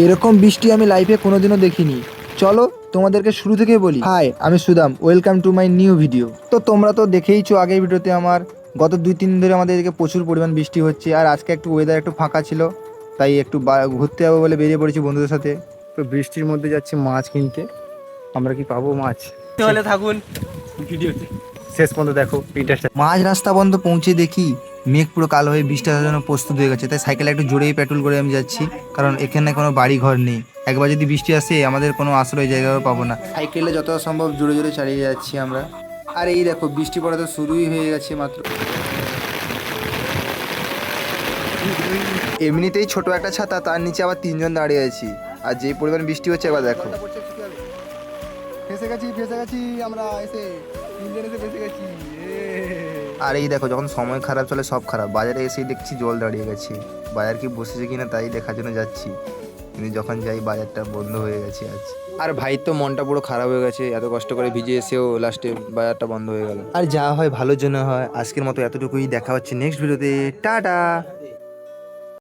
এরকম বৃষ্টি আমি লাইফে কোনোদিনও দেখিনি। চলো তোমাদেরকে শুরু থেকে বলি। হাই, আমি Sudam, welcome to my new video. তো তোমরা তো দেখেইছো আগের ভিডিওতে আমার গত 2-3 দিন ধরে আমাদের এদিকে প্রচুর পরিমাণ বৃষ্টি হচ্ছে। আর আজকে একটু ওয়েদার একটু ফাঁকা ছিল, তাই একটু ঘুরতে যাবো বলে বেরিয়ে পড়েছি বন্ধুদের সাথে। তো বৃষ্টির মধ্যে যাচ্ছি মাছ কিনতে। আমরা কি পাবো মাছ? তাহলে থাকুন ভিডিওতে শেষ পর্যন্ত দেখো। মাঝ রাস্তা বন্ধ পৌঁছে দেখি মেঘ পুরো কালো হয়ে বৃষ্টি আসার জন্য প্রস্তুত হয়ে গেছে। তাই সাইকেলে একটু জোরেই পেট্রোল করে আমি যাচ্ছি, কারণ এখানে কোনো বাড়ি ঘর নেই। একবার যদি বৃষ্টি আসে আমাদের কোনো আশ্রয় জায়গাও পাবো না। সাইকেলে যত সম্ভব জোরে জোরে চালিয়ে যাচ্ছি আমরা। আর এই দেখো বৃষ্টি পড়া তো শুরুই হয়ে গেছে মাত্র। এমনিতেই ছোট একটা ছাতা, তার নিচে আবার 3 জন দাঁড়িয়ে আছি। আর যেই পরিমাণ বৃষ্টি হচ্ছে এবার দেখো। ফেসে গেছি আমরা, এসে 3 জন এসে ফেসে গেছি। আর এই দেখো, যখন সময় খারাপ চলে সব খারাপ। বাজারে এসেই দেখছি জল দাঁড়িয়ে গেছে। বাজার কি বসেছে কিনা তাই দেখার জন্য যাচ্ছি, কিন্তু যখন যাই বাজারটা বন্ধ হয়ে গেছে আজ। আর ভাই তো মনটা পুরো খারাপ হয়ে গেছে, এত কষ্ট করে ভিজে এসেও লাস্টে বাজারটা বন্ধ হয়ে গেল। আর যা হয় ভালোর জন্য হয়। আজকের মতো এতটুকুই, দেখা হচ্ছে নেক্সট ভিডিওতে। টাটা।